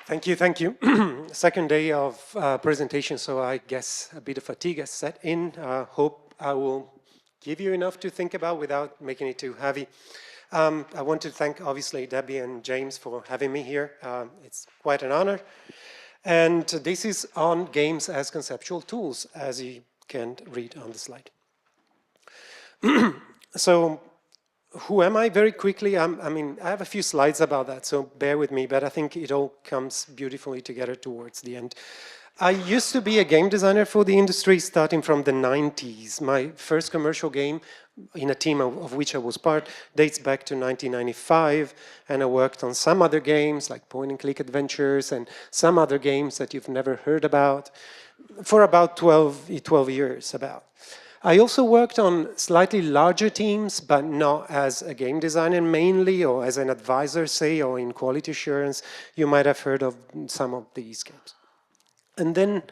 Thank you, thank you. Second day of presentation, so I guess a bit of fatigue has set in. Hope I will give you enough to think about without making it too heavy. I want to thank, obviously, Debbie and James for having me here. It's quite an honor. And this is on games as conceptual tools, as you can read on the slide. So, who am I? Very quickly, I have a few slides about that, so bear with me, but I think it all comes beautifully together towards the end. I used to be a game designer for the industry starting from the 90s. My first commercial game, in a team of which I was part, dates back to 1995, and I worked on some other games like point-and-click adventures and some other games that you've never heard about for about 12 years about. I also worked on slightly larger teams, but not as a game designer mainly, or as an advisor, say, or in quality assurance. You might have heard of some of these games. And then,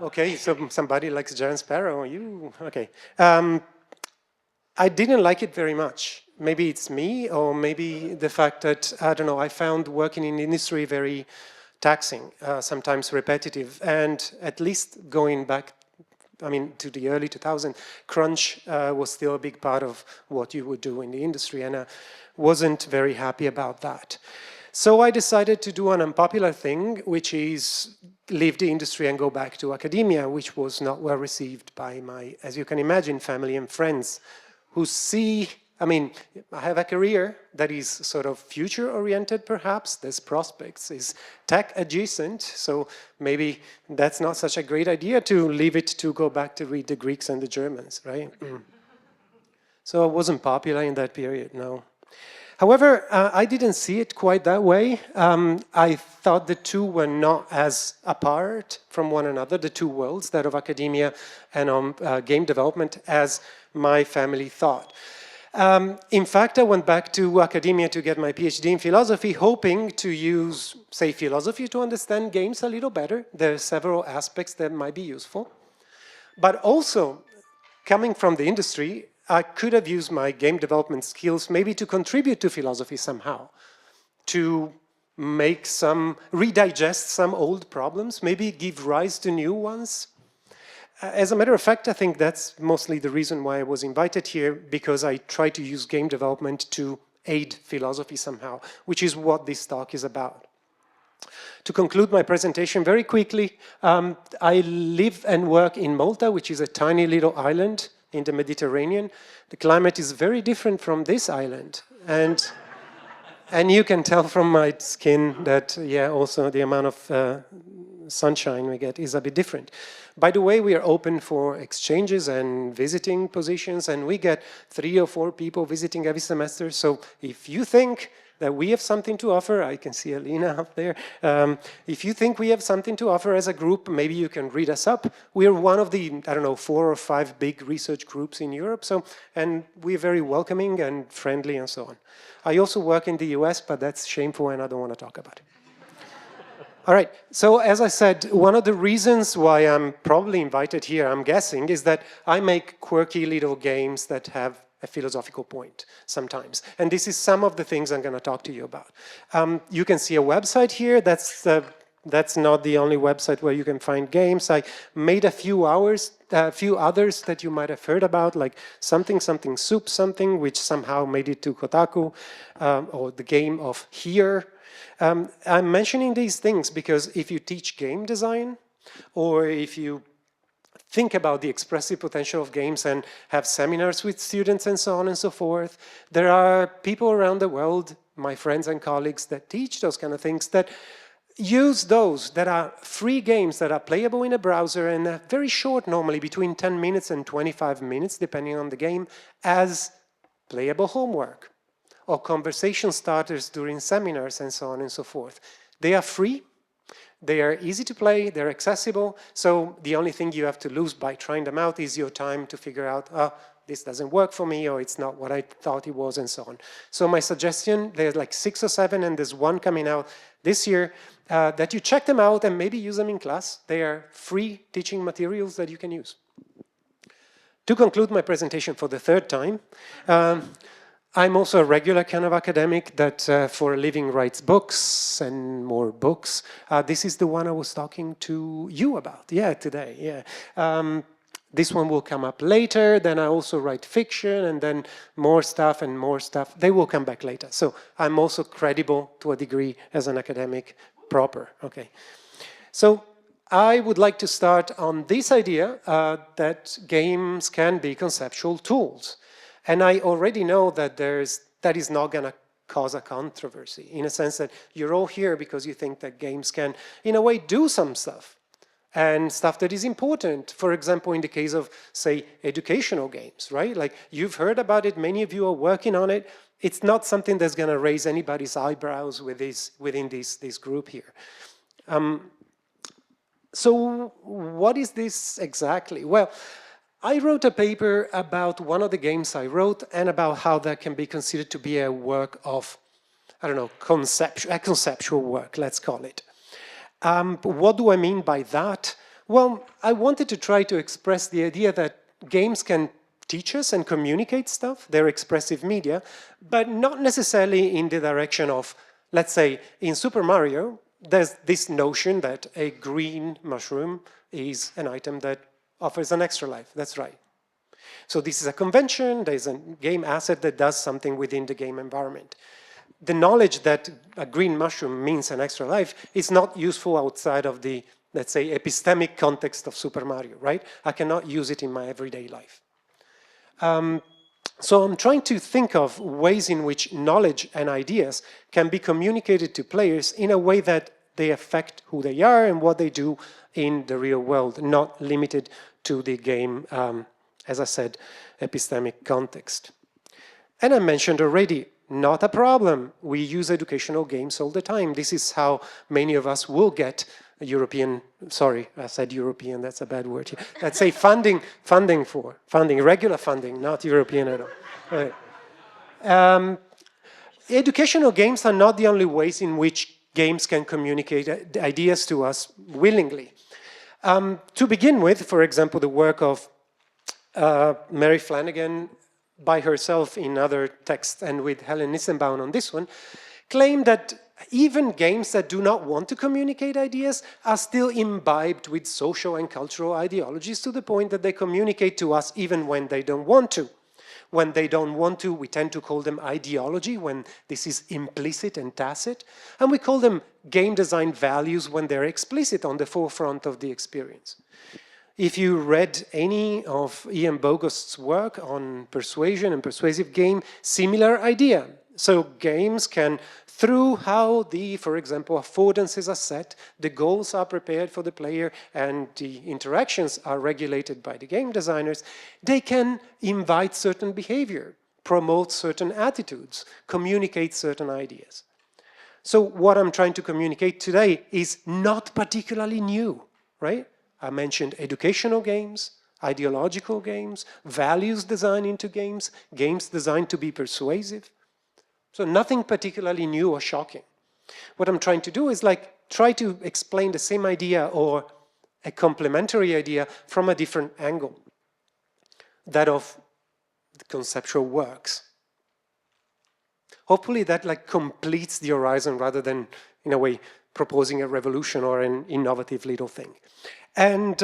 okay, so somebody likes Jack Sparrow, you, okay. I didn't like it very much. Maybe it's me, or maybe the fact that, I don't know, I found working in the industry very taxing, sometimes repetitive, and at least going back to the early 2000s, crunch was still a big part of what you would do in the industry, and I wasn't very happy about that. So I decided to do an unpopular thing, which is leave the industry and go back to academia, which was not well received by my, as you can imagine, family and friends, who see, I have a career that is sort of future-oriented, perhaps. There's prospects, is tech-adjacent, so maybe that's not such a great idea to leave it to go back to read the Greeks and the Germans, right? So I wasn't popular in that period, no. However, I didn't see it quite that way. I thought the two were not as apart from one another, the two worlds, that of academia and game development, as my family thought. In fact, I went back to academia to get my PhD in philosophy, hoping to use, say, philosophy to understand games a little better. There are several aspects that might be useful. But also, coming from the industry, I could have used my game development skills maybe to contribute to philosophy somehow, to make redigest some old problems, maybe give rise to new ones. As a matter of fact, I think that's mostly the reason why I was invited here, because I try to use game development to aid philosophy somehow, which is what this talk is about. To conclude my presentation very quickly, I live and work in Malta, which is a tiny little island in the Mediterranean. The climate is very different from this island, and you can tell from my skin that, yeah, also the amount of sunshine we get is a bit different. By the way, we are open for exchanges and visiting positions, and we get 3 or 4 people visiting every semester. So if you think that we have something to offer, I can see Alina up there. If you think we have something to offer as a group, maybe you can read us up. We're one of the, 4 or 5 big research groups in Europe, and we're very welcoming and friendly and so on. I also work in the US, but that's shameful and I don't want to talk about it. All right, so as I said, one of the reasons why I'm probably invited here, I'm guessing, is that I make quirky little games that have a philosophical point sometimes. And this is some of the things I'm going to talk to you about. You can see a website here. That's not the only website where you can find games. I made a few others that you might have heard about, like something soup something, which somehow made it to Kotaku, or the game of Here. I'm mentioning these things because if you teach game design, or if you think about the expressive potential of games and have seminars with students and so on and so forth, there are people around the world, my friends and colleagues, that teach those kind of things, that use those that are free games that are playable in a browser and very short, normally between 10 minutes and 25 minutes, depending on the game, as playable homework or conversation starters during seminars and so on and so forth. They are free, they are easy to play, they're accessible, so the only thing you have to lose by trying them out is your time to figure out, this doesn't work for me, or it's not what I thought it was, and so on. So my suggestion, there's like 6 or 7, and there's one coming out this year, that you check them out and maybe use them in class. They are free teaching materials that you can use. To conclude my presentation for the 3rd time, I'm also a regular kind of academic that for a living writes books and more books. This is the one I was talking to you about, yeah, today, yeah. This one will come up later, then I also write fiction and then more stuff and more stuff. They will come back later. So I'm also credible to a degree as an academic proper, okay. So I would like to start on this idea that games can be conceptual tools. And I already know that that is not going to cause a controversy, in a sense that you're all here because you think that games can, in a way, do some stuff. And stuff that is important, for example, in the case of, say, educational games, right? Like, you've heard about it, many of you are working on it. It's not something that's going to raise anybody's eyebrows within this group here. So what is this exactly? Well, I wrote a paper about one of the games I wrote and about how that can be considered to be a work of, I don't know, conceptual work, let's call it. What do I mean by that? Well, I wanted to try to express the idea that games can teach us and communicate stuff, they're expressive media, but not necessarily in the direction of, let's say, in Super Mario, there's this notion that a green mushroom is an item that offers an extra life, that's right. So this is a convention, there's a game asset that does something within the game environment. The knowledge that a green mushroom means an extra life is not useful outside of the, let's say, epistemic context of Super Mario, right? I cannot use it in my everyday life. So I'm trying to think of ways in which knowledge and ideas can be communicated to players in a way that they affect who they are and what they do in the real world, not limited to the game, as I said, epistemic context. And I mentioned already, not a problem. We use educational games all the time. This is how many of us will get European, sorry, I said European, that's a bad word here. Let's say regular funding, not European at all. Right. Educational games are not the only ways in which games can communicate ideas to us willingly. To begin with, for example, the work of Mary Flanagan by herself in other texts and with Helen Nissenbaum on this one, claim that even games that do not want to communicate ideas are still imbibed with social and cultural ideologies to the point that they communicate to us even when they don't want to. When they don't want to, we tend to call them ideology when this is implicit and tacit, and we call them game design values when they're explicit on the forefront of the experience. If you read any of Ian Bogost's work on persuasion and persuasive game, similar idea. So games can, through how the, for example, affordances are set, the goals are prepared for the player, and the interactions are regulated by the game designers, they can invite certain behavior, promote certain attitudes, communicate certain ideas. So what I'm trying to communicate today is not particularly new, right? I mentioned educational games, ideological games, values designed into games, games designed to be persuasive. So nothing particularly new or shocking. What I'm trying to do is like try to explain the same idea or a complementary idea from a different angle, that of the conceptual works. Hopefully that like completes the horizon rather than, in a way, proposing a revolution or an innovative little thing. And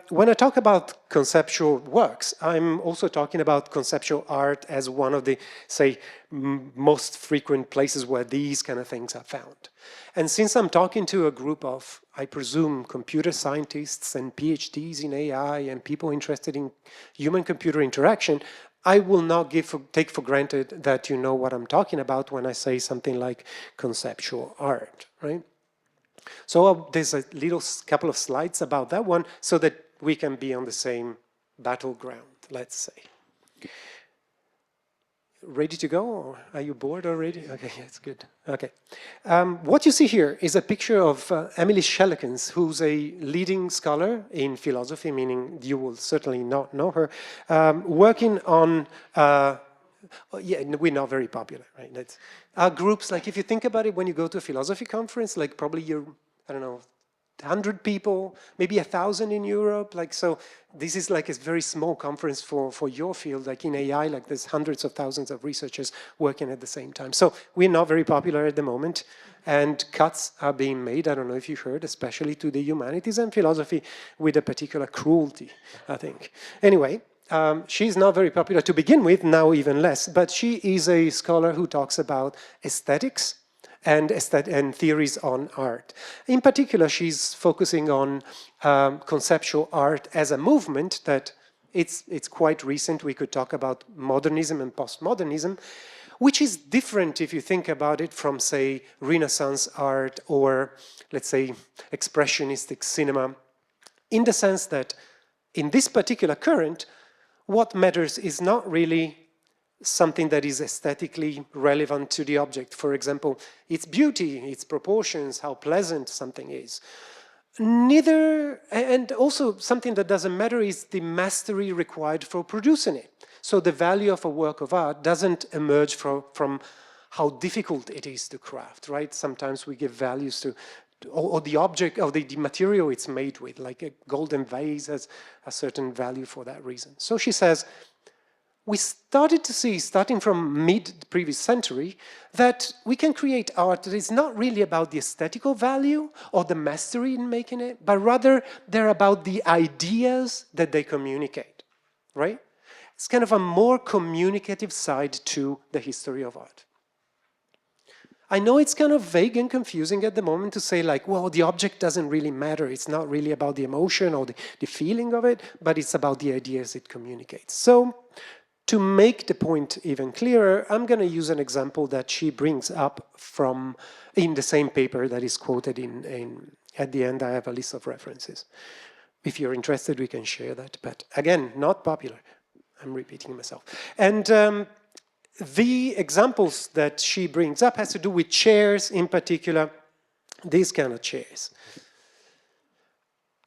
when I talk about conceptual works, I'm also talking about conceptual art as one of the, say, most frequent places where these kind of things are found. And since I'm talking to a group of, I presume, computer scientists and PhDs in AI and people interested in human-computer interaction, I will not take for granted that you know what I'm talking about when I say something like conceptual art, right? So there's a little couple of slides about that one so that we can be on the same battleground, let's say. Ready to go? Or are you bored already? Okay, that's good. Okay. What you see here is a picture of Emily Shellekens, who's a leading scholar in philosophy, meaning you will certainly not know her, working on yeah, we're not very popular, right? Our groups, like if you think about it, when you go to a philosophy conference, like probably you're, I don't know, 100 people, maybe 1,000 in Europe. Like, so this is like a very small conference for your field. Like in AI, like there's hundreds of thousands of researchers working at the same time. So we're not very popular at the moment, and cuts are being made. I don't know if you heard, especially to the humanities and philosophy, with a particular cruelty, I think. Anyway, she's not very popular to begin with, now even less, but she is a scholar who talks about aesthetics and theories on art. In particular, she's focusing on conceptual art as a movement that it's quite recent. We could talk about modernism and postmodernism, which is different if you think about it from, say, Renaissance art or, let's say, expressionistic cinema, in the sense that in this particular current, what matters is not really something that is aesthetically relevant to the object. For example, its beauty, its proportions, how pleasant something is. Neither, and also something that doesn't matter is the mastery required for producing it. So the value of a work of art doesn't emerge from how difficult it is to craft, right? Sometimes we give values to, or the object, or the material it's made with, like a golden vase has a certain value for that reason. So she says, we started to see, starting from mid-previous century, that we can create art that is not really about the aesthetical value or the mastery in making it, but rather they're about the ideas that they communicate, right? It's kind of a more communicative side to the history of art. I know it's kind of vague and confusing at the moment to say like, well, the object doesn't really matter. It's not really about the emotion or the feeling of it, but it's about the ideas it communicates. So, to make the point even clearer, I'm going to use an example that she brings up from in the same paper that is quoted at the end. I have a list of references. If you're interested, we can share that. But again, not popular. I'm repeating myself. And the examples that she brings up has to do with chairs, in particular, these kind of chairs.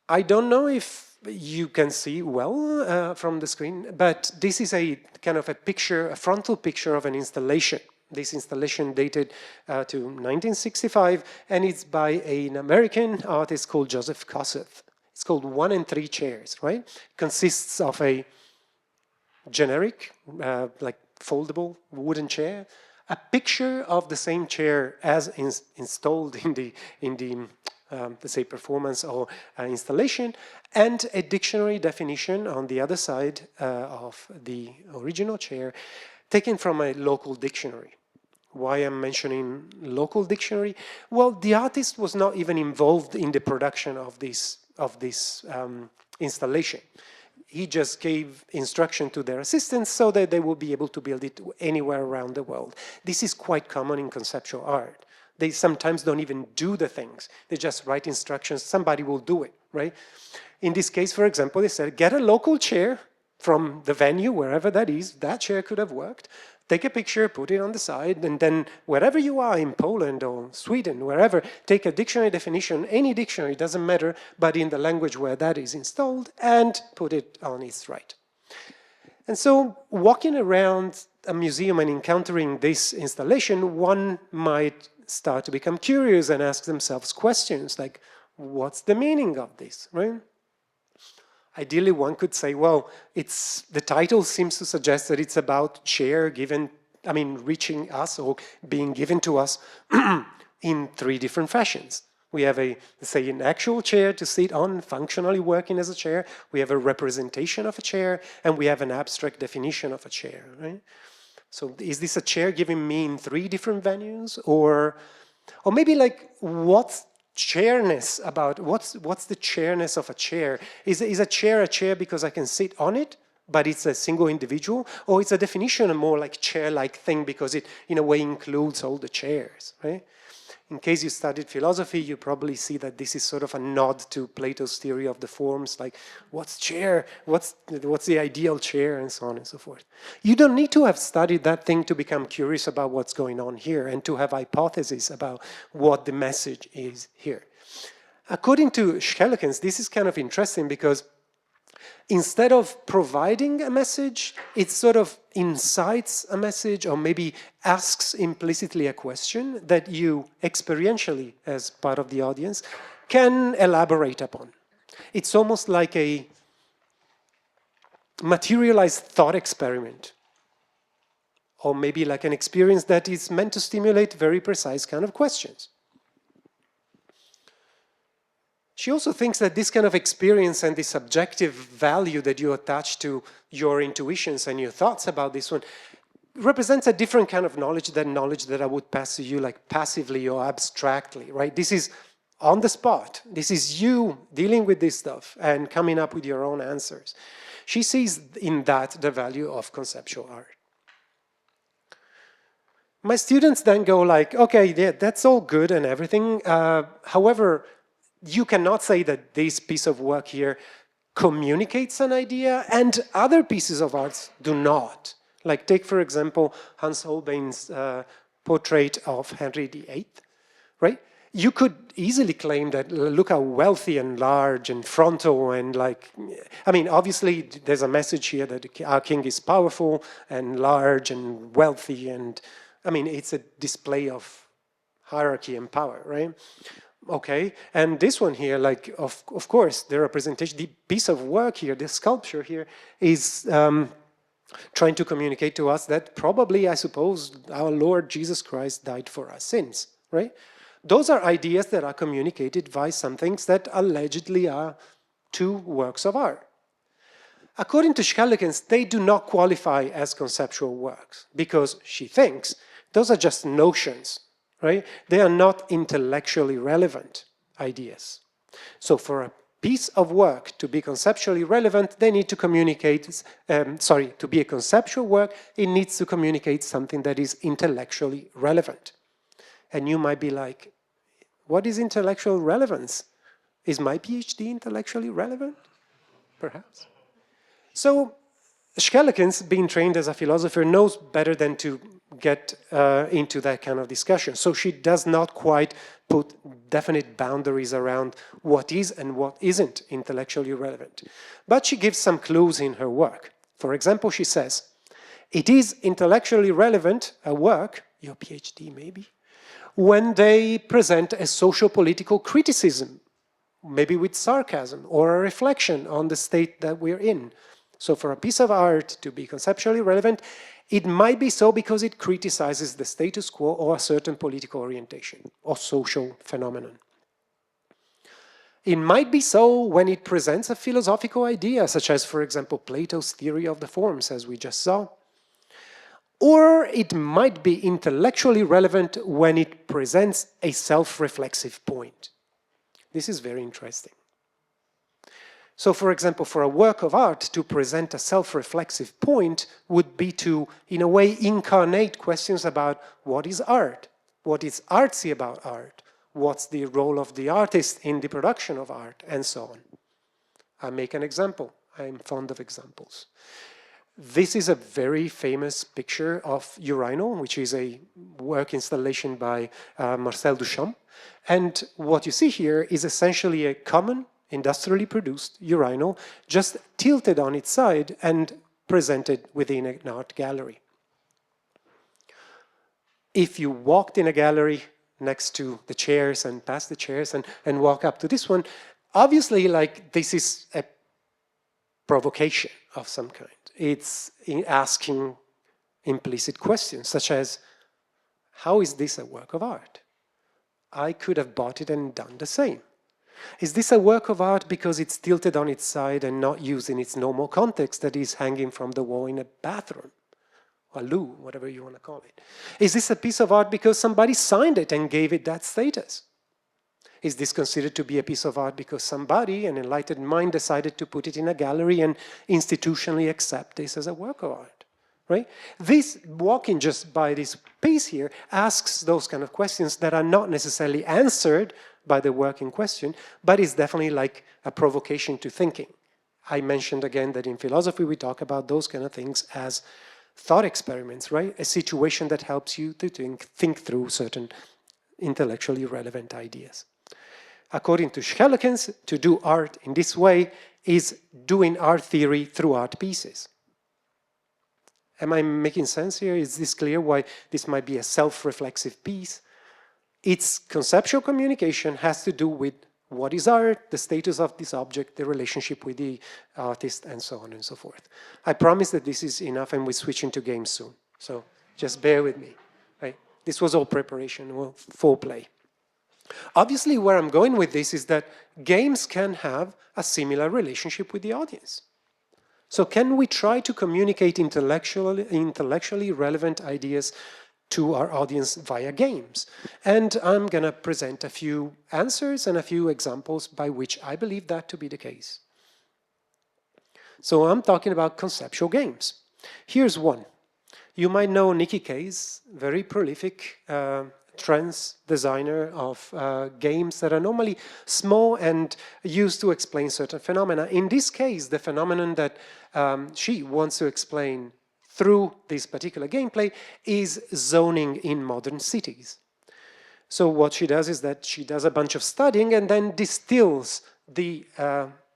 I don't know if you can see well from the screen, but this is a kind of a picture, a frontal picture of an installation. This installation dated to 1965, and it's by an American artist called Joseph Kossuth. It's called 1 and 3 Chairs, right? It consists of a generic, like foldable wooden chair, a picture of the same chair as installed in the let's say performance or installation, and a dictionary definition on the other side of the original chair, taken from a local dictionary. Why I'm mentioning local dictionary? Well, the artist was not even involved in the production of this installation. He just gave instruction to their assistants so that they will be able to build it anywhere around the world. This is quite common in conceptual art. They sometimes don't even do the things. They just write instructions, somebody will do it, right? In this case, for example, they said, get a local chair from the venue, wherever that is, that chair could have worked, take a picture, put it on the side, and then wherever you are in Poland or Sweden, wherever, take a dictionary definition, any dictionary, doesn't matter, but in the language where that is installed, and put it on its right. And so walking around a museum and encountering this installation, one might start to become curious and ask themselves questions like, what's the meaning of this, right? Ideally, one could say, well, the title seems to suggest that it's about chair given, reaching us or being given to us in 3 different fashions. We have let's say, an actual chair to sit on, functionally working as a chair. We have a representation of a chair, and we have an abstract definition of a chair, right? So is this a chair giving me in 3 different venues? Or maybe like, what's chairness about, what's the chairness of a chair? Is a chair because I can sit on it, but it's a single individual? Or it's a definition, a more like chair-like thing because it in a way includes all the chairs, right? In case you studied philosophy, you probably see that this is sort of a nod to Plato's theory of the forms, like what's chair, what's the ideal chair, and so on and so forth. You don't need to have studied that thing to become curious about what's going on here and to have hypotheses about what the message is here. According to Schellekens, this is kind of interesting because instead of providing a message, it sort of incites a message or maybe asks implicitly a question that you experientially, as part of the audience, can elaborate upon. It's almost like a materialized thought experiment, or maybe like an experience that is meant to stimulate very precise kind of questions. She also thinks that this kind of experience and the subjective value that you attach to your intuitions and your thoughts about this one represents a different kind of knowledge than knowledge that I would pass to you like passively or abstractly, right? This is on the spot. This is you dealing with this stuff and coming up with your own answers. She sees in that the value of conceptual art. My students then go like, okay, yeah, that's all good and everything. However, you cannot say that this piece of work here communicates an idea and other pieces of art do not. Like take, for example, Hans Holbein's portrait of Henry VIII, right? You could easily claim that, look how wealthy and large and frontal and like, I mean, obviously there's a message here that our king is powerful and large and wealthy and, I mean, it's a display of hierarchy and power, right? Okay, and this one here, like, of course, the representation, the piece of work here, the sculpture here is trying to communicate to us that probably, I suppose, our Lord Jesus Christ died for our sins, right? Those are ideas that are communicated by some things that allegedly are two works of art. According to Schellekens, they do not qualify as conceptual works because she thinks those are just notions, right? They are not intellectually relevant ideas. So for a piece of work to be conceptually relevant, they need to communicate, to be a conceptual work, it needs to communicate something that is intellectually relevant. And you might be like, what is intellectual relevance? Is my PhD intellectually relevant? Perhaps. So Schellekens, being trained as a philosopher, knows better than to get into that kind of discussion. So she does not quite put definite boundaries around what is and what isn't intellectually relevant. But she gives some clues in her work. For example, she says, it is intellectually relevant, a work, your PhD maybe, when they present a socio-political criticism, maybe with sarcasm or a reflection on the state that we're in. So for a piece of art to be conceptually relevant, it might be so because it criticizes the status quo or a certain political orientation or social phenomenon. It might be so when it presents a philosophical idea, such as, for example, Plato's theory of the forms, as we just saw. Or it might be intellectually relevant when it presents a self-reflexive point. This is very interesting. So, for example, for a work of art to present a self-reflexive point would be to, in a way, incarnate questions about what is art, what is artsy about art, what's the role of the artist in the production of art, and so on. I'll make an example. I'm fond of examples. This is a very famous picture of Urinal, which is a work installation by Marcel Duchamp. And what you see here is essentially a common industrially produced urinal, just tilted on its side and presented within an art gallery. If you walked in a gallery next to the chairs and past the chairs and walk up to this one, obviously, like, this is a provocation of some kind. It's asking implicit questions, such as, how is this a work of art? I could have bought it and done the same. Is this a work of art because it's tilted on its side and not used in its normal context, that is hanging from the wall in a bathroom? Or loo, whatever you want to call it. Is this a piece of art because somebody signed it and gave it that status? Is this considered to be a piece of art because somebody, an enlightened mind, decided to put it in a gallery and institutionally accept this as a work of art? Right? This, walking just by this piece here, asks those kind of questions that are not necessarily answered by the work in question, but is definitely like a provocation to thinking. I mentioned again that in philosophy we talk about those kind of things as thought experiments, right? A situation that helps you to think through certain intellectually relevant ideas. According to Schellekens, to do art in this way is doing art theory through art pieces. Am I making sense here? Is this clear why this might be a self-reflexive piece? Its conceptual communication has to do with what is art, the status of this object, the relationship with the artist, and so on and so forth. I promise that this is enough and we switch into games soon. So just bear with me. Right? This was all preparation, well, foreplay. Obviously, where I'm going with this is that games can have a similar relationship with the audience. So can we try to communicate intellectually relevant ideas to our audience via games? And I'm going to present a few answers and a few examples by which I believe that to be the case. So I'm talking about conceptual games. Here's one. You might know Nicky Case, very prolific trends designer of games that are normally small and used to explain certain phenomena. In this case, the phenomenon that she wants to explain through this particular gameplay is zoning in modern cities. So what she does is that she does a bunch of studying and then distills the,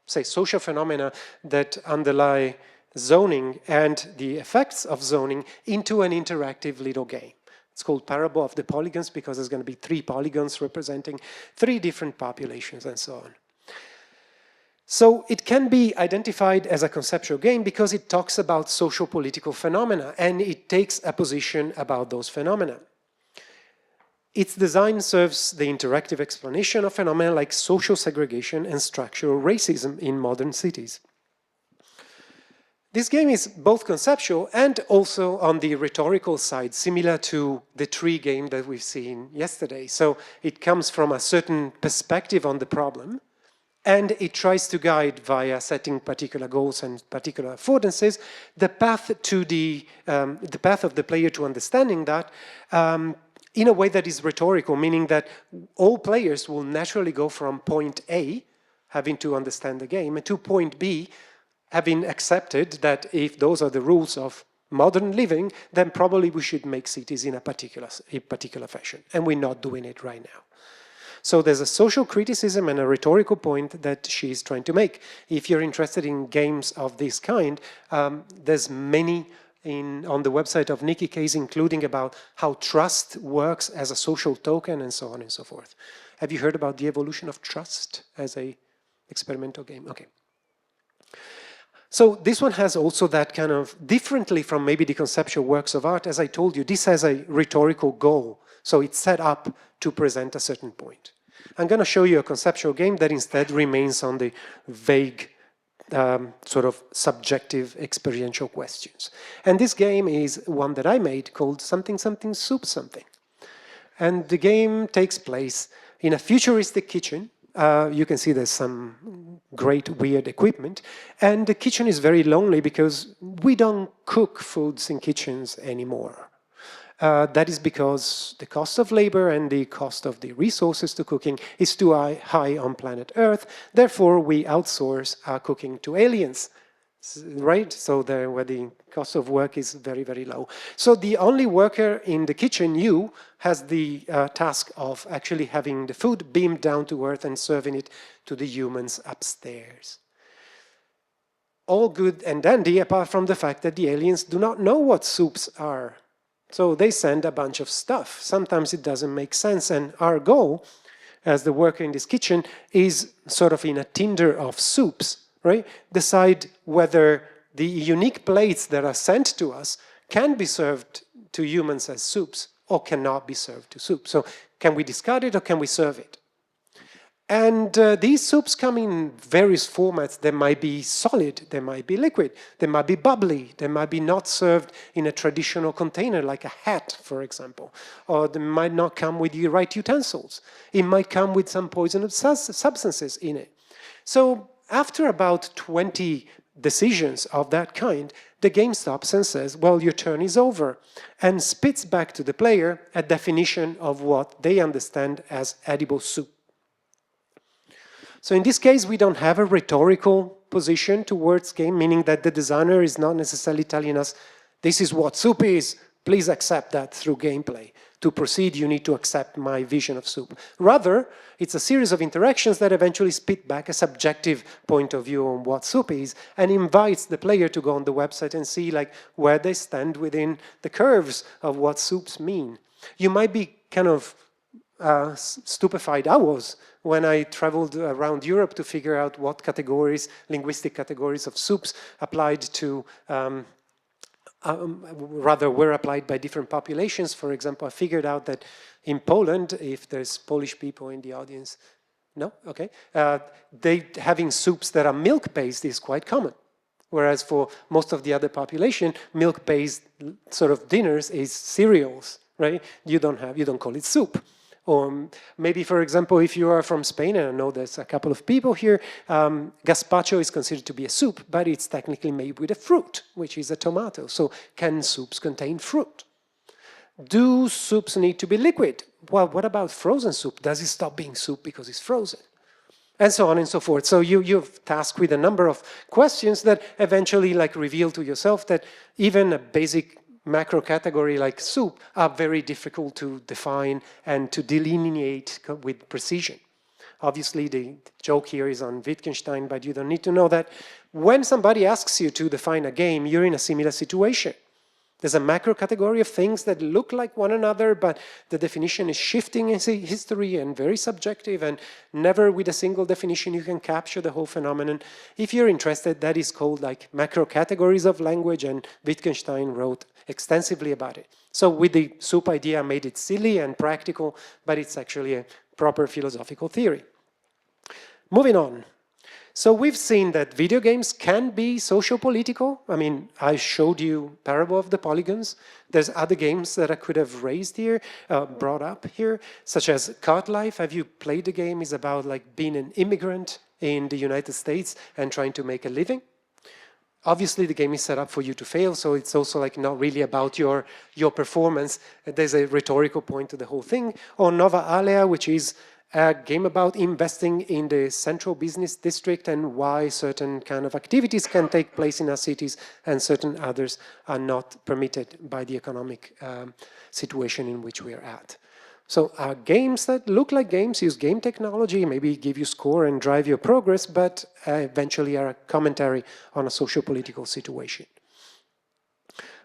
say, social phenomena that underlie zoning and the effects of zoning into an interactive little game. It's called Parable of the Polygons because there's going to be 3 polygons representing 3 different populations and so on. So it can be identified as a conceptual game because it talks about socio-political phenomena and it takes a position about those phenomena. Its design serves the interactive explanation of phenomena like social segregation and structural racism in modern cities. This game is both conceptual and also on the rhetorical side, similar to the tree game that we've seen yesterday. So it comes from a certain perspective on the problem, and it tries to guide via setting particular goals and particular affordances the path to the path of the player to understanding that in a way that is rhetorical, meaning that all players will naturally go from point A, having to understand the game, to point B, having accepted that if those are the rules of modern living, then probably we should make cities in a particular fashion. And we're not doing it right now. So there's a social criticism and a rhetorical point that she's trying to make. If you're interested in games of this kind, there's many on the website of Nicky Case, including about how trust works as a social token and so on and so forth. Have you heard about the evolution of trust as a experimental game? Okay. So this one has also that kind of, differently from maybe the conceptual works of art, as I told you, this has a rhetorical goal. So it's set up to present a certain point. I'm going to show you a conceptual game that instead remains on the vague, sort of subjective experiential questions. And this game is one that I made called Something Something Soup Something. And the game takes place in a futuristic kitchen. You can see there's some great weird equipment, and the kitchen is very lonely because we don't cook foods in kitchens anymore. That is because the cost of labor and the cost of the resources to cooking is too high on planet Earth. Therefore, we outsource our cooking to aliens, right? So where the cost of work is very, very low. So the only worker in the kitchen, you, has the task of actually having the food beamed down to Earth and serving it to the humans upstairs. All good and dandy, apart from the fact that the aliens do not know what soups are. So they send a bunch of stuff. Sometimes it doesn't make sense, and our goal, as the worker in this kitchen, is sort of in a Tinder of soups, right? Decide whether the unique plates that are sent to us can be served to humans as soups or cannot be served to soup. So can we discard it or can we serve it? And these soups come in various formats. They might be solid, they might be liquid, they might be bubbly, they might be not served in a traditional container like a hat, for example. Or they might not come with the right utensils. It might come with some poisonous substances in it. So after about 20 decisions of that kind, the game stops and says, well, your turn is over, and spits back to the player a definition of what they understand as edible soup. So in this case, we don't have a rhetorical position towards game, meaning that the designer is not necessarily telling us, this is what soup is, please accept that through gameplay. To proceed, you need to accept my vision of soup. Rather, it's a series of interactions that eventually spit back a subjective point of view on what soup is and invites the player to go on the website and see like where they stand within the curves of what soups mean. You might be kind of stupefied I was when I traveled around Europe to figure out what categories, linguistic categories of soups applied to, rather were applied by different populations. For example, I figured out that in Poland, if there's Polish people in the audience, no? Okay. Having soups that are milk-based is quite common. Whereas for most of the other population, milk-based sort of dinners is cereals, right? You don't call it soup. Or maybe, for example, if you are from Spain, and I know there's a couple of people here, gazpacho is considered to be a soup, but it's technically made with a fruit, which is a tomato. So can soups contain fruit? Do soups need to be liquid? Well, what about frozen soup? Does it stop being soup because it's frozen? And so on and so forth. So you're tasked with a number of questions that eventually reveal to yourself that even a basic macro category like soup are very difficult to define and to delineate with precision. Obviously, the joke here is on Wittgenstein, but you don't need to know that. When somebody asks you to define a game, you're in a similar situation. There's a macro category of things that look like one another, but the definition is shifting in history and very subjective, and never with a single definition you can capture the whole phenomenon. If you're interested, that is called macro categories of language, and Wittgenstein wrote extensively about it. So with the soup idea, I made it silly and practical, but it's actually a proper philosophical theory. Moving on. So we've seen that video games can be socio-political. I mean, I showed you Parable of the Polygons. There's other games that I could have raised here, brought up here, such as Cart Life. Have you played the game? It's about being an immigrant in the United States and trying to make a living. Obviously, the game is set up for you to fail, so it's also not really about your performance. There's a rhetorical point to the whole thing. Or Nova Alea, which is a game about investing in the central business district and why certain kind of activities can take place in our cities and certain others are not permitted by the economic situation in which we are at. So games that look like games use game technology, maybe give you score and drive your progress, but eventually are a commentary on a socio-political situation.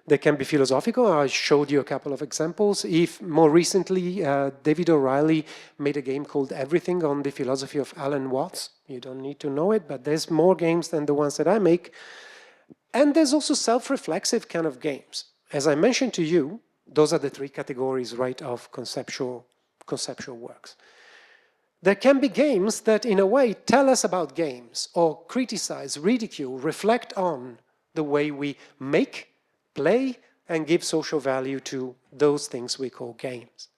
They can be philosophical. I showed you a couple of examples. If more recently, David O'Reilly made a game called Everything on the philosophy of Alan Watts. You don't need to know it, but there's more games than the ones that I make. And there's also self-reflexive kind of games. As I mentioned to you, those are the three categories, right, of conceptual works. There can be games that, in a way, tell us about games or criticize, ridicule, reflect on the way we make, play, and give social value to those things we call games.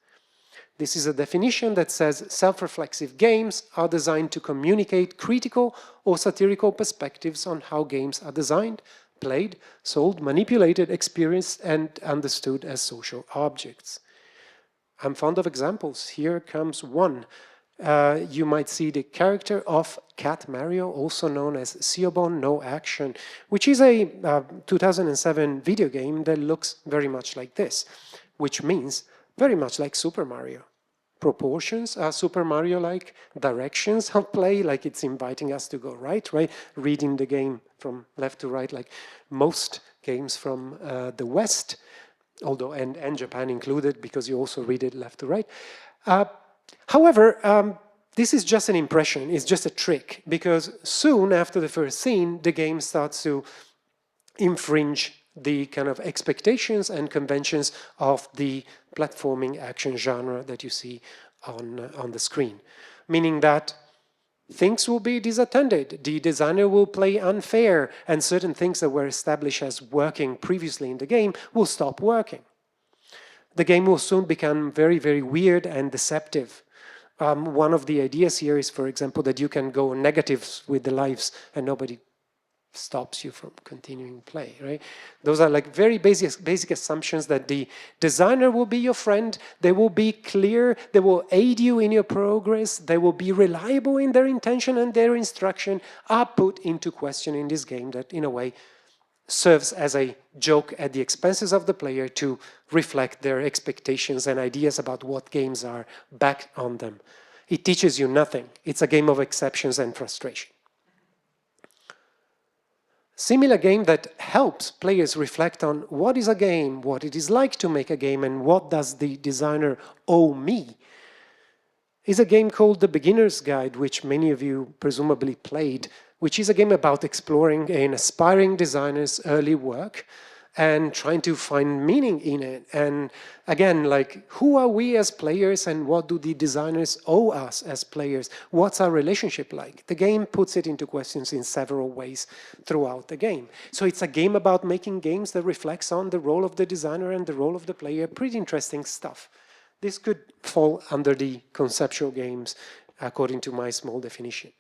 This is a definition that says self-reflexive games are designed to communicate critical or satirical perspectives on how games are designed, played, sold, manipulated, experienced, and understood as social objects. I'm fond of examples. Here comes one. You might see the character of Cat Mario, also known as Siobon No Action, which is a 2007 video game that looks very much like this, which means very much like Super Mario. Proportions are Super Mario-like, directions of play, like it's inviting us to go right? Reading the game from left to right, like most games from the West, although, and Japan included, because you also read it left to right. However, this is just an impression, it's just a trick, because soon after the first scene, the game starts to infringe the kind of expectations and conventions of the platforming action genre that you see on the screen. Meaning that things will be disattended, the designer will play unfair, and certain things that were established as working previously in the game will stop working. The game will soon become very, very weird and deceptive. One of the ideas here is, for example, that you can go negatives with the lives and nobody stops you from continuing play, right? Those are like very basic assumptions that the designer will be your friend, they will be clear, they will aid you in your progress, they will be reliable in their intention and their instruction are put into question in this game that, in a way, serves as a joke at the expenses of the player to reflect their expectations and ideas about what games are back on them. It teaches you nothing. It's a game of exceptions and frustration. Similar game that helps players reflect on what is a game, what it is like to make a game, and what does the designer owe me, is a game called The Beginner's Guide, which many of you presumably played, which is a game about exploring an aspiring designer's early work and trying to find meaning in it. And again, like, who are we as players and what do the designers owe us as players? What's our relationship like? The game puts it into questions in several ways throughout the game. So it's a game about making games that reflects on the role of the designer and the role of the player. Pretty interesting stuff. This could fall under the conceptual games, according to my small definition.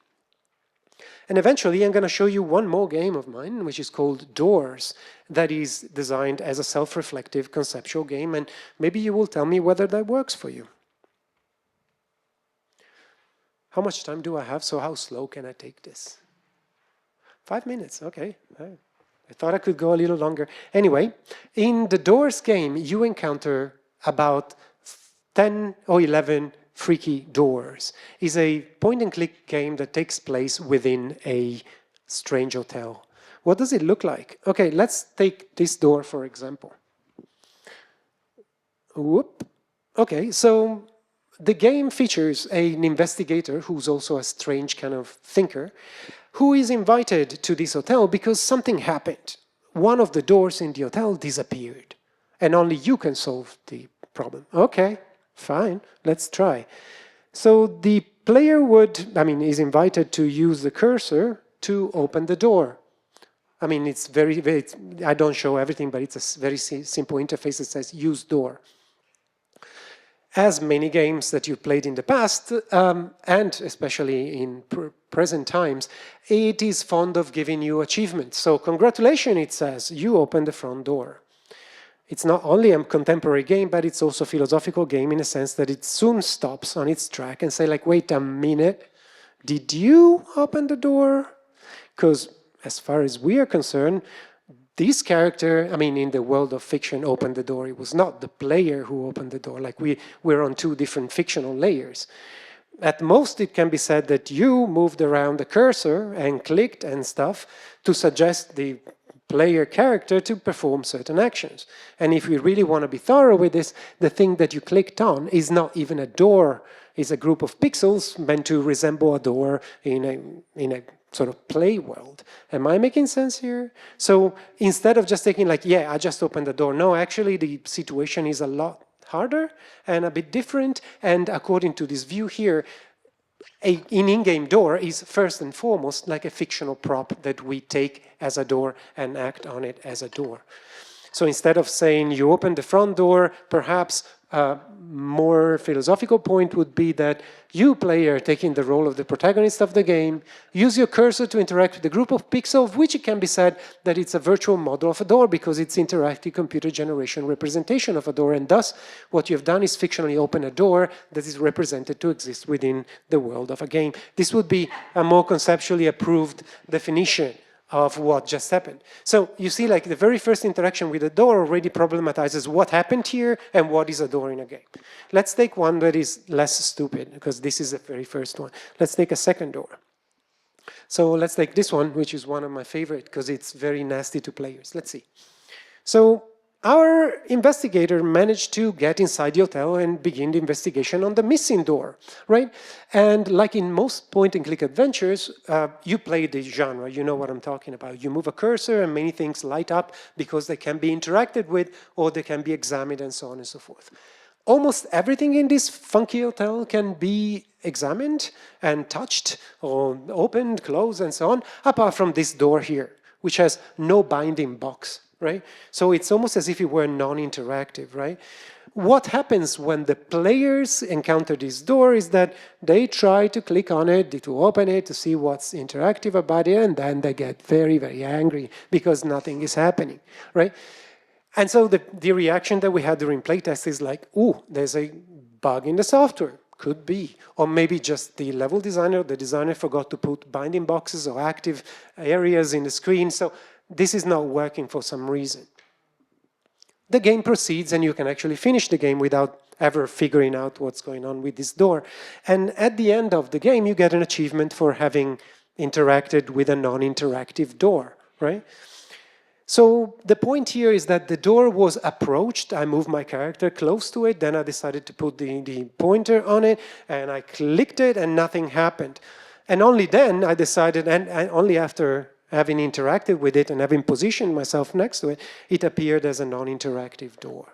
And eventually, I'm going to show you one more game of mine, which is called Doors, that is designed as a self-reflective conceptual game, and maybe you will tell me whether that works for you. How much time do I have? So how slow can I take this? 5 minutes, okay. I thought I could go a little longer. Anyway, in the Doors game, you encounter about 10 or 11 freaky doors. It's a point-and-click game that takes place within a strange hotel. What does it look like? Okay, let's take this door, for example. Whoop. Okay, so the game features an investigator who's also a strange kind of thinker, who is invited to this hotel because something happened. One of the doors in the hotel disappeared, and only you can solve the problem. Okay. Fine, let's try. So the player is invited to use the cursor to open the door. I mean, it's very, I don't show everything, but it's a very simple interface that says use door. As many games that you played in the past, and especially in present times, it is fond of giving you achievements. So congratulations, it says, you opened the front door. It's not only a contemporary game, but it's also a philosophical game in a sense that it soon stops on its track and say, like, wait a minute, did you open the door? Because as far as we are concerned, this character, I mean, in the world of fiction, opened the door. It was not the player who opened the door. Like, we're on two different fictional layers. At most, it can be said that you moved around the cursor and clicked and stuff to suggest the player character to perform certain actions. And if we really want to be thorough with this, the thing that you clicked on is not even a door, it's a group of pixels meant to resemble a door in a sort of play world. Am I making sense here? So instead of just taking like, yeah, I just opened the door, no, actually the situation is a lot harder and a bit different. And according to this view here, an in-game door is first and foremost like a fictional prop that we take as a door and act on it as a door. So instead of saying you open the front door, perhaps a more philosophical point would be that you, player, taking the role of the protagonist of the game, use your cursor to interact with a group of pixels, which it can be said that it's a virtual model of a door because it's interactive computer generation representation of a door, and thus what you've done is fictionally open a door that is represented to exist within the world of a game. This would be a more conceptually approved definition of what just happened. So you see, like, the very first interaction with the door already problematizes what happened here and what is a door in a game. Let's take one that is less stupid, because this is the very first one. Let's take a second door. So let's take this one, which is one of my favorite, because it's very nasty to players. Let's see. So our investigator managed to get inside the hotel and begin the investigation on the missing door, right? And like in most point-and-click adventures, you play the genre, you know what I'm talking about. You move a cursor and many things light up because they can be interacted with or they can be examined and so on and so forth. Almost everything in this funky hotel can be examined and touched or opened, closed, and so on, apart from this door here, which has no binding box. Right? So it's almost as if it were non-interactive, right? What happens when the players encounter this door is that they try to click on it, to open it, to see what's interactive about it, and then they get very, very angry because nothing is happening, right? And so the reaction that we had during playtest is like, ooh, there's a bug in the software. Could be. Or maybe just the level designer, the designer forgot to put binding boxes or active areas in the screen. So this is not working for some reason. The game proceeds and you can actually finish the game without ever figuring out what's going on with this door. And at the end of the game, you get an achievement for having interacted with a non-interactive door, right? So the point here is that the door was approached, I moved my character close to it, then I decided to put the pointer on it, and I clicked it and nothing happened. And only then I decided, and only after having interacted with it and having positioned myself next to it, it appeared as a non-interactive door.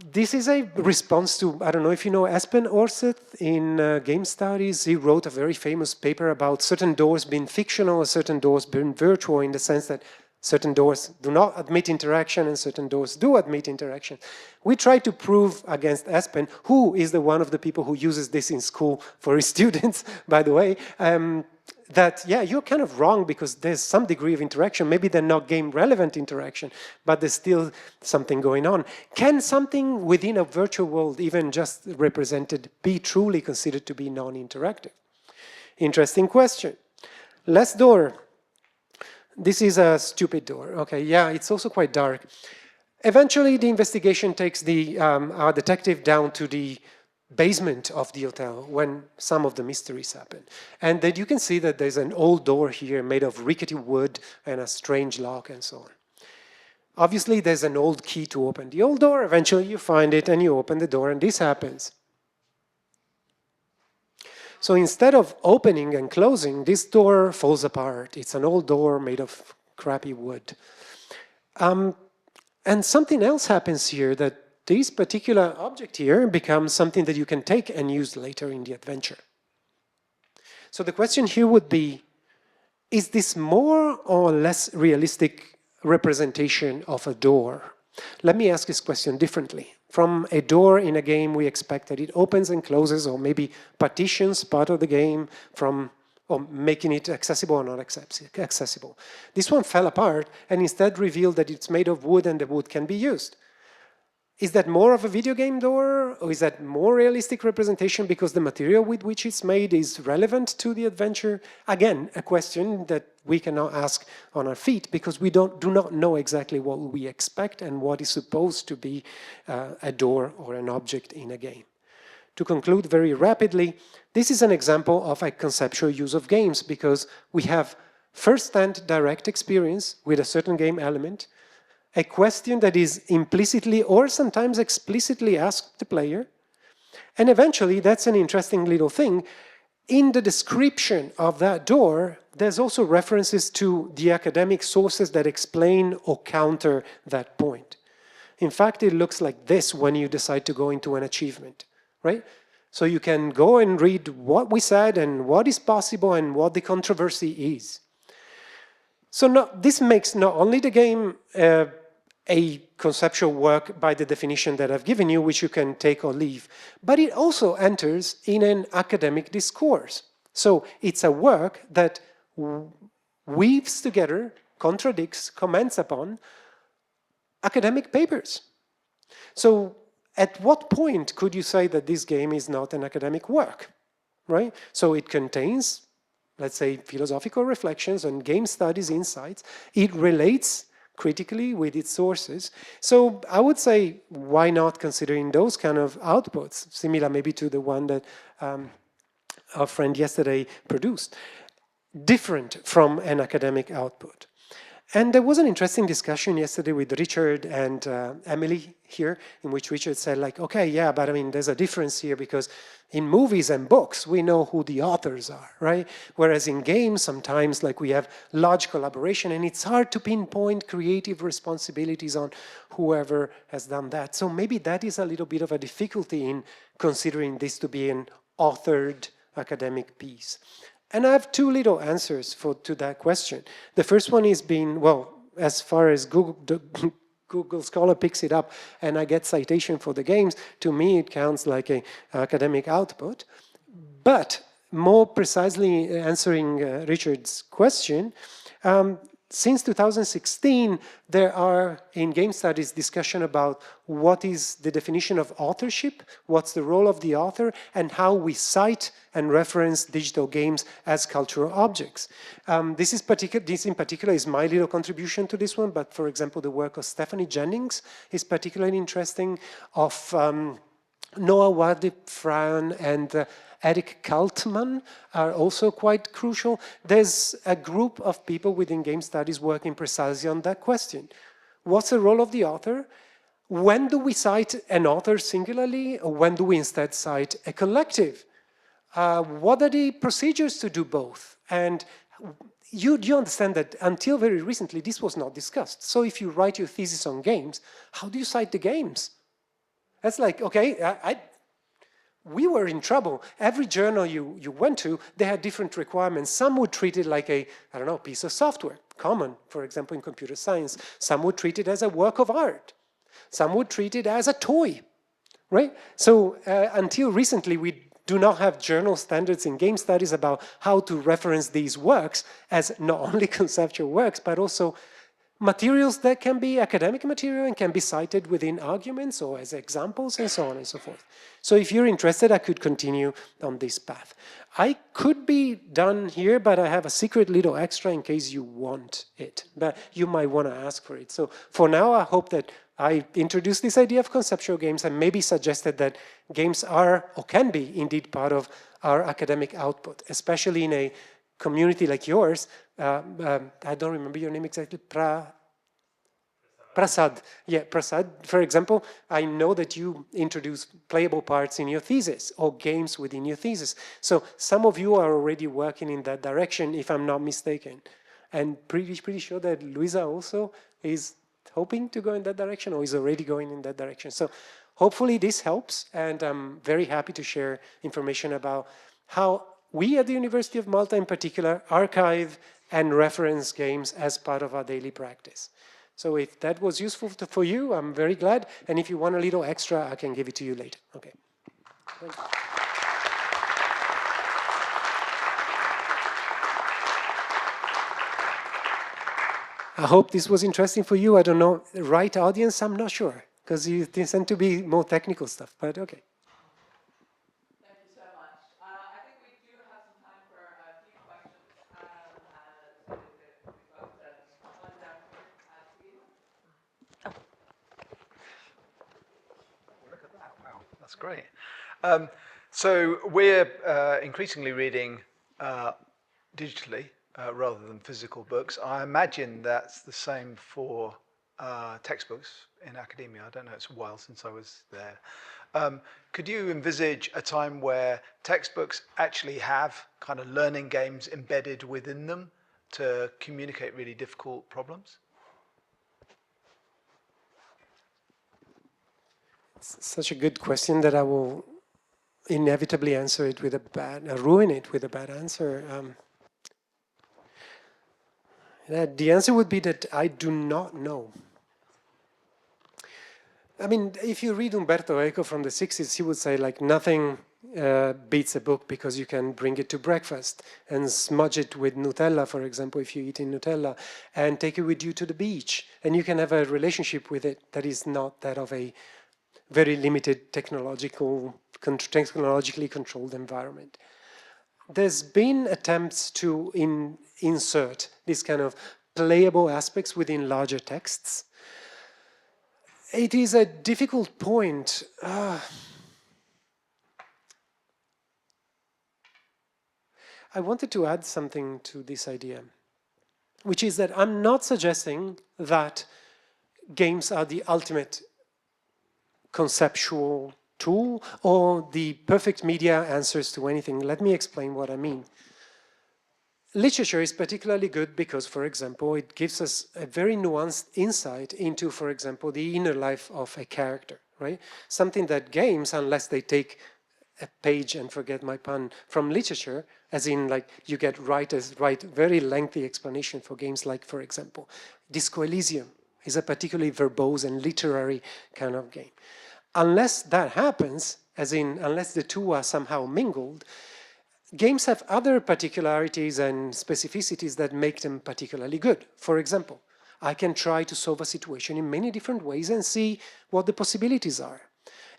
This is a response to, I don't know if you know Espen Aarseth in game studies. He wrote a very famous paper about certain doors being fictional, certain doors being virtual, in the sense that certain doors do not admit interaction and certain doors do admit interaction. We try to prove against Espen, who is the one of the people who uses this in school for his students, by the way, that, yeah, you're kind of wrong because there's some degree of interaction. Maybe they're not game-relevant interaction, but there's still something going on. Can something within a virtual world, even just represented, be truly considered to be non-interactive? Interesting question. Last door. This is a stupid door. Okay, yeah, it's also quite dark. Eventually, the investigation takes our detective down to the basement of the hotel when some of the mysteries happen. And then you can see that there's an old door here made of rickety wood and a strange lock and so on. Obviously, there's an old key to open the old door. Eventually, you find it and you open the door and this happens. So instead of opening and closing, this door falls apart. It's an old door made of crappy wood. And something else happens here, that this particular object here becomes something that you can take and use later in the adventure. So the question here would be, is this more or less realistic representation of a door? Let me ask this question differently. From a door in a game, we expect that it opens and closes, or maybe partitions part of the game from or making it accessible or not accessible. This one fell apart and instead revealed that it's made of wood and the wood can be used. Is that more of a video game door, or is that more realistic representation because the material with which it's made is relevant to the adventure? Again, a question that we cannot ask on our feet because we do not know exactly what we expect and what is supposed to be a door or an object in a game. To conclude very rapidly, this is an example of a conceptual use of games because we have first-hand direct experience with a certain game element, a question that is implicitly or sometimes explicitly asked the player. And eventually, that's an interesting little thing. In the description of that door, there's also references to the academic sources that explain or counter that point. In fact, it looks like this when you decide to go into an achievement, right? So you can go and read what we said and what is possible and what the controversy is. So this makes not only the game a conceptual work by the definition that I've given you, which you can take or leave, but it also enters in an academic discourse. So it's a work that weaves together, contradicts, comments upon academic papers. So at what point could you say that this game is not an academic work, right? So it contains, let's say, philosophical reflections on game studies insights. It relates critically with its sources. So I would say, why not considering those kind of outputs, similar maybe to the one that our friend yesterday produced, different from an academic output. And there was an interesting discussion yesterday with Richard and Emily here, in which Richard said, like, okay, yeah, but I mean, there's a difference here because in movies and books, we know who the authors are, right? Whereas in games, sometimes, like, we have large collaboration and it's hard to pinpoint creative responsibilities on whoever has done that. So maybe that is a little bit of a difficulty in considering this to be an authored academic piece. And I have two little answers to that question. The first one is being, well, as far as Google Scholar picks it up and I get citation for the games, to me it counts like an academic output. But more precisely answering Richard's question, since 2016, there are, in game studies, discussion about what is the definition of authorship, what's the role of the author, and how we cite and reference digital games as cultural objects. This in particular is my little contribution to this one, but for example, the work of Stephanie Jennings is particularly interesting, of Noah Wadip-Fraun and Eric Kaltman are also quite crucial. There's a group of people within game studies working precisely on that question. What's the role of the author? When do we cite an author singularly, or when do we instead cite a collective? What are the procedures to do both? And you understand that until very recently, this was not discussed. So if you write your thesis on games, how do you cite the games? That's like, okay, we were in trouble. Every journal you went to, they had different requirements. Some would treat it like a, I don't know, piece of software, common, for example, in computer science. Some would treat it as a work of art. Some would treat it as a toy, right? So until recently, we do not have journal standards in game studies about how to reference these works as not only conceptual works, but also materials that can be academic material and can be cited within arguments or as examples and so on and so forth. So if you're interested, I could continue on this path. I could be done here, but I have a secret little extra in case you want it, but you might want to ask for it. So for now, I hope that I introduced this idea of conceptual games and maybe suggested that games are or can be indeed part of our academic output, especially in a community like yours. I don't remember your name exactly, Prasad. Yeah, Prasad, for example, I know that you introduce playable parts in your thesis or games within your thesis. So some of you are already working in that direction, if I'm not mistaken. And pretty sure that Luisa also is hoping to go in that direction or is already going in that direction. So hopefully this helps, and I'm very happy to share information about how we at the University of Malta in particular archive and reference games as part of our daily practice. So if that was useful for you, I'm very glad. And if you want a little extra, I can give it to you later. Okay. Thank you. I hope this was interesting for you. I don't know, right audience, I'm not sure, because you tend to be more technical stuff, but okay. Thank you so much. I think we do have some time for a few questions. So we've got one down here. Look at that, wow, that's great. So we're increasingly reading digitally rather than physical books. I imagine that's the same for textbooks in academia. I don't know, it's a while since I was there. Could you envisage a time where textbooks actually have kind of learning games embedded within them to communicate really difficult problems? It's such a good question that I will inevitably answer it with ruin it with a bad answer. The answer would be that I do not know. I mean, if you read Umberto Eco from the 60s, he would say like nothing beats a book because you can bring it to breakfast and smudge it with Nutella, for example, if you eat in Nutella, and take it with you to the beach. And you can have a relationship with it that is not that of a very limited technologically controlled environment. There's been attempts to insert this kind of playable aspects within larger texts. It is a difficult point. I wanted to add something to this idea, which is that I'm not suggesting that games are the ultimate conceptual tool or the perfect media answers to anything. Let me explain what I mean. Literature is particularly good because, for example, it gives us a very nuanced insight into, for example, the inner life of a character, right? Something that games, unless they take a page, and forget my pun, from literature, as in like you get writers write very lengthy explanation for games like, for example, Disco Elysium is a particularly verbose and literary kind of game. Unless that happens, as in unless the two are somehow mingled, games have other particularities and specificities that make them particularly good. For example, I can try to solve a situation in many different ways and see what the possibilities are.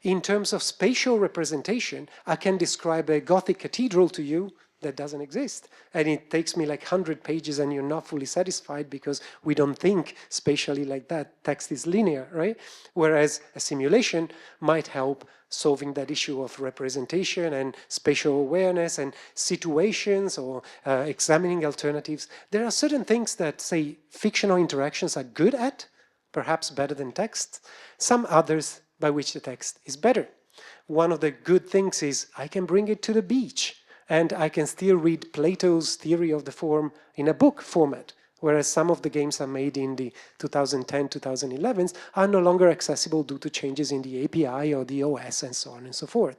In terms of spatial representation, I can describe a Gothic cathedral to you that doesn't exist. And it takes me like 100 pages and you're not fully satisfied because we don't think spatially like that. Text is linear, right? Whereas a simulation might help solving that issue of representation and spatial awareness and situations or examining alternatives. There are certain things that, say, fictional interactions are good at, perhaps better than text. Some others by which the text is better. One of the good things is I can bring it to the beach and I can still read Plato's theory of the form in a book format, whereas some of the games are made in the 2010, 2011s are no longer accessible due to changes in the API or the OS and so on and so forth.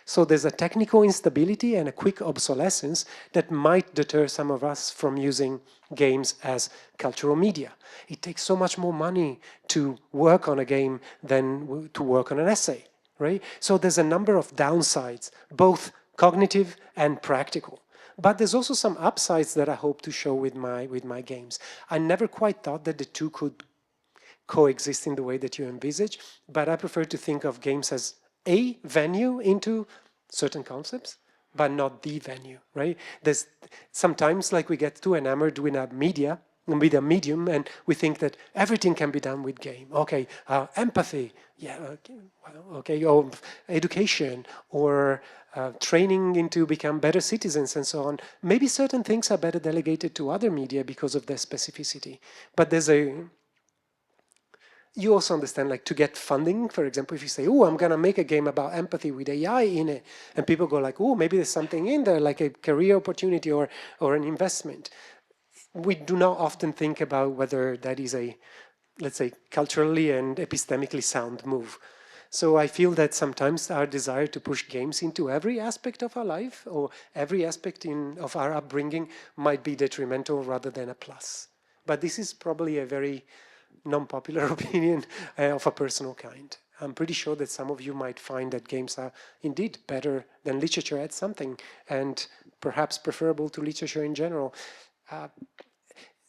So there's a technical instability and a quick obsolescence that might deter some of us from using games as cultural media. It takes so much more money to work on a game than to work on an essay, right? So there's a number of downsides, both cognitive and practical. But there's also some upsides that I hope to show with my games. I never quite thought that the two could coexist in the way that you envisage, but I prefer to think of games as a venue into certain concepts, but not the venue, right? There's sometimes like we get too enamored with a media, with a medium, and we think that everything can be done with game. Okay, empathy, yeah, okay, or education, or training into become better citizens and so on. Maybe certain things are better delegated to other media because of their specificity. But there's you also understand, like, to get funding, for example, if you say, oh, I'm going to make a game about empathy with AI in it, and people go like, oh, maybe there's something in there, like a career opportunity or an investment. We do not often think about whether that is a, let's say, culturally and epistemically sound move. So I feel that sometimes our desire to push games into every aspect of our life or every aspect of our upbringing might be detrimental rather than a plus. But this is probably a very non-popular opinion of a personal kind. I'm pretty sure that some of you might find that games are indeed better than literature at something, and perhaps preferable to literature in general.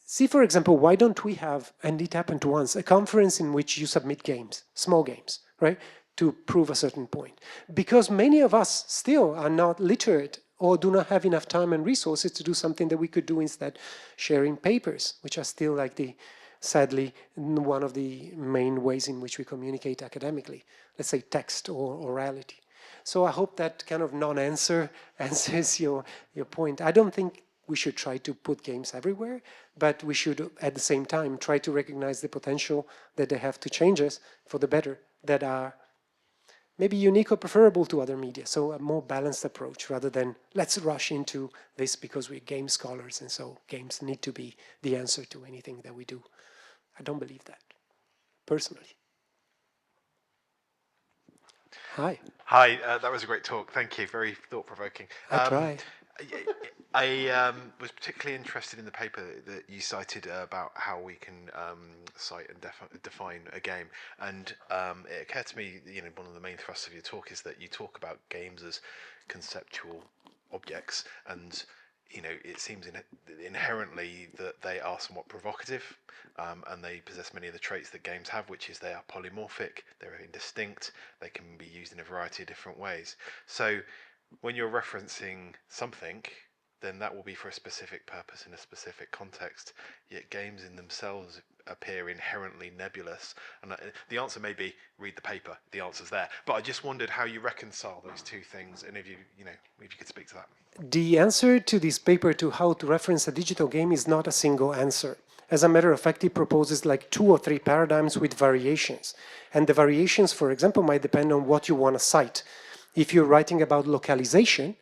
See, for example, why don't we have, and it happened once, a conference in which you submit games, small games, right, to prove a certain point. Because many of us still are not literate or do not have enough time and resources to do something that we could do instead, sharing papers, which are still like the, sadly, one of the main ways in which we communicate academically, let's say text or orality. So I hope that kind of non-answer answers your point. I don't think we should try to put games everywhere, but we should at the same time try to recognize the potential that they have to change us for the better, that are maybe unique or preferable to other media. So a more balanced approach rather than let's rush into this because we're game scholars and so games need to be the answer to anything that we do. I don't believe that, personally. Hi. Hi, that was a great talk. Thank you. Very thought-provoking. I tried. I was particularly interested in the paper that you cited about how we can cite and define a game. And it occurred to me, one of the main thrusts of your talk is that you talk about games as conceptual objects, and it seems inherently that they are somewhat provocative, and they possess many of the traits that games have, which is they are polymorphic, they're indistinct, they can be used in a variety of different ways. So when you're referencing something, then that will be for a specific purpose in a specific context, yet games in themselves appear inherently nebulous. And the answer may be read the paper, the answer's there. But I just wondered how you reconcile those two things, and if you could speak to that. The answer to this paper to how to reference a digital game is not a single answer. As a matter of fact, it proposes like 2 or 3 paradigms with variations. And the variations, for example, might depend on what you want to cite. If you're writing about localization,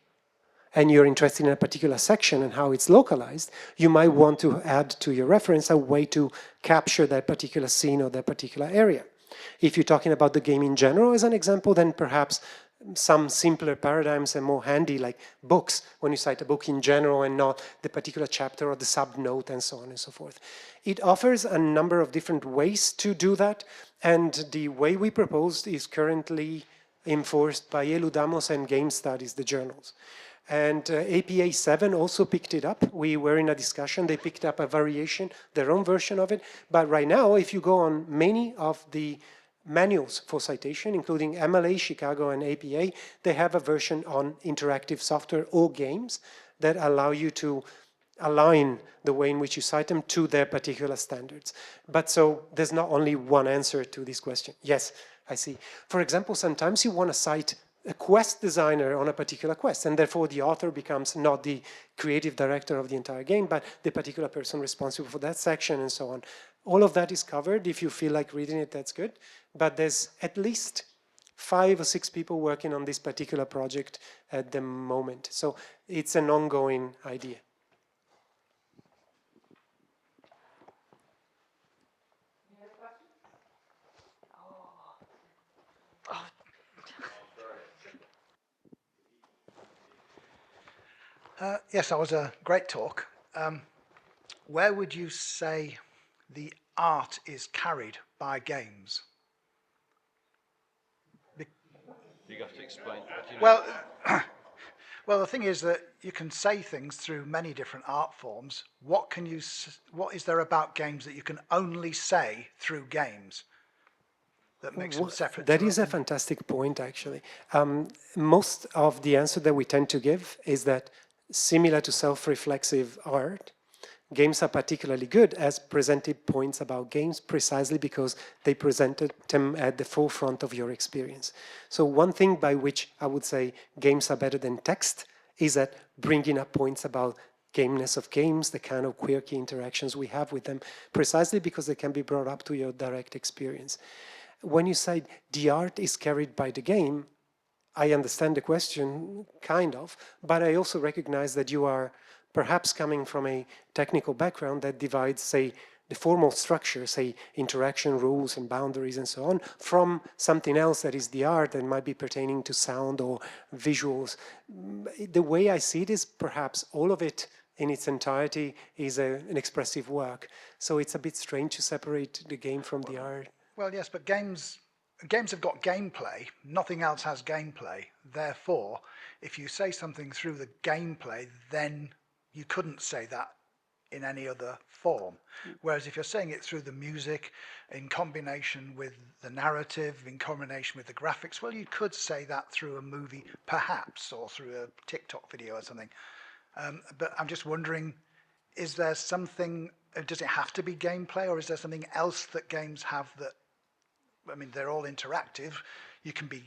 and you're interested in a particular section and how it's localized, you might want to add to your reference a way to capture that particular scene or that particular area. If you're talking about the game in general as an example, then perhaps some simpler paradigms and more handy, like books, when you cite a book in general and not the particular chapter or the subnote and so on and so forth. It offers a number of different ways to do that, and the way we proposed is currently enforced by Eludamos and Game Studies, the journals. And APA 7 also picked it up. We were in a discussion, they picked up a variation, their own version of it. But right now, if you go on many of the manuals for citation, including MLA, Chicago, and APA, they have a version on interactive software or games. that allow you to align the way in which you cite them to their particular standards. But so there's not only one answer to this question. Yes, I see. For example, sometimes you want to cite a quest designer on a particular quest, and therefore the author becomes not the creative director of the entire game, but the particular person responsible for that section and so on. All of that is covered. If you feel like reading it, that's good. But there's at least 5 or 6 people working on this particular project at the moment. So it's an ongoing idea. Yes, that was a great talk. Where would you say the art is carried by games? You have to explain. Well, well, the thing is that you can say things through many different art forms. What is there about games that you can only say through games that makes them separate? That is a fantastic point, actually. Most of the answer that we tend to give is that, similar to self-reflexive art, games are particularly good as presented points about games precisely because they presented them at the forefront of your experience. So one thing by which I would say games are better than text is that bringing up points about gameness of games, the kind of quirky interactions we have with them, precisely because they can be brought up to your direct experience. When you say the art is carried by the game, I understand the question, kind of, but I also recognize that you are perhaps coming from a technical background that divides, say, the formal structure, say, interaction rules and boundaries and so on, from something else that is the art that might be pertaining to sound or visuals. The way I see it is perhaps all of it in its entirety is an expressive work. So it's a bit strange to separate the game from the art. Well, yes, but games have got gameplay. Nothing else has gameplay. Therefore, if you say something through the gameplay, then you couldn't say that in any other form. Whereas if you're saying it through the music, in combination with the narrative, in combination with the graphics, well, you could say that through a movie, perhaps, or through a TikTok video or something. But I'm just wondering, is there something, does it have to be gameplay, or is there something else that games have that, I mean, they're all interactive. You can be,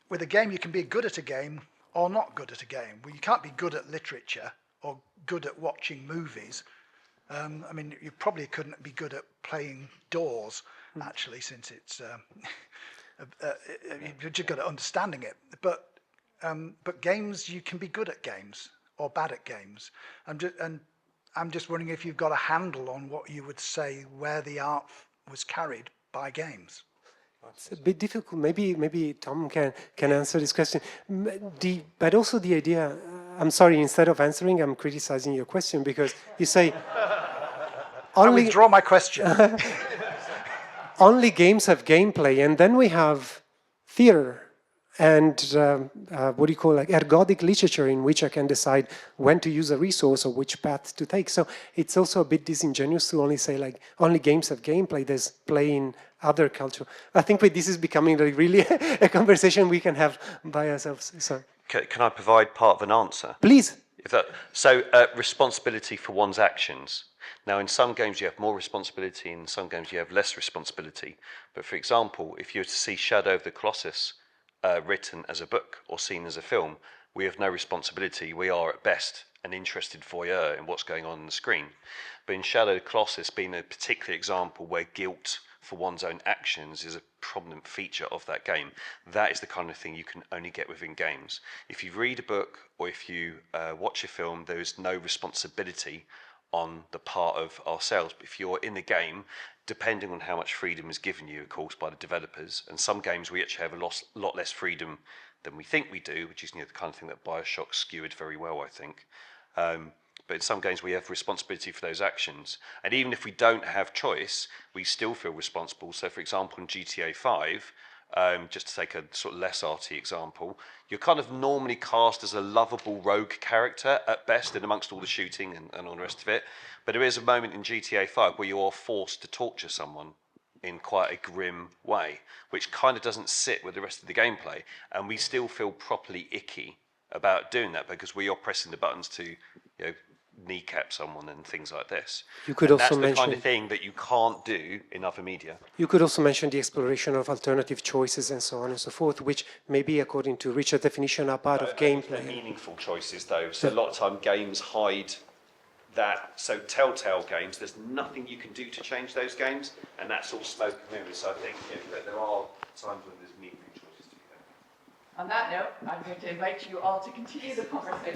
with a game, you can be good at a game or not good at a game. Well, you can't be good at literature or good at watching movies. I mean, you probably couldn't be good at playing Doors, actually, since it's, you're just good at understanding it. But games, you can be good at games or bad at games. I'm just wondering if you've got a handle on what you would say where the art was carried by games. It's a bit difficult. Maybe Tom can answer this question. But also the idea, I'm sorry, instead of answering, I'm criticizing your question because you say... I withdraw my question. Only games have gameplay, and then we have theater and what do you call, like, ergodic literature, in which I can decide when to use a resource or which path to take. So it's also a bit disingenuous to only say, like, only games have gameplay. There's play in other culture. I think this is becoming like really a conversation we can have by ourselves. So Can I provide part of an answer? please. Responsibility for one's actions. Now, in some games you have more responsibility, in some games you have less responsibility. But for example, if you were to see Shadow of the Colossus written as a book or seen as a film, we have no responsibility. We are at best an interested voyeur in what's going on the screen. But in Shadow of the Colossus being a particular example where guilt for one's own actions is a prominent feature of that game, that is the kind of thing you can only get within games. If you read a book or if you watch a film, there is no responsibility on the part of ourselves. But if you're in the game, depending on how much freedom is given you, of course, by the developers, and some games we actually have a lot less freedom than we think we do, which is the kind of thing that BioShock skewered very well, I think. But in some games we have responsibility for those actions. And even if we don't have choice, we still feel responsible. So for example, in GTA 5, just to take a sort of less arty example, you're kind of normally cast as a lovable rogue character at best, and amongst all the shooting and all the rest of it. But there is a moment in GTA 5 where you are forced to torture someone in quite a grim way, which kind of doesn't sit with the rest of the gameplay, and we still feel properly icky about doing that because we are pressing the buttons to, kneecap someone and things like this. You could And also that's the kind mention- of thing that you can't do in other media. You could also mention the exploration of alternative choices and so on and so forth, which maybe, according to Richard's definition, are part of They're gameplay. meaningful choices, though. So a lot of time games hide that. So telltale games, there's nothing you can do to change those games, and that's all smoke and mirrors. So I think that there are times when there's meaningful choices to be made. On that note, I'm going to invite you all to continue the conversation.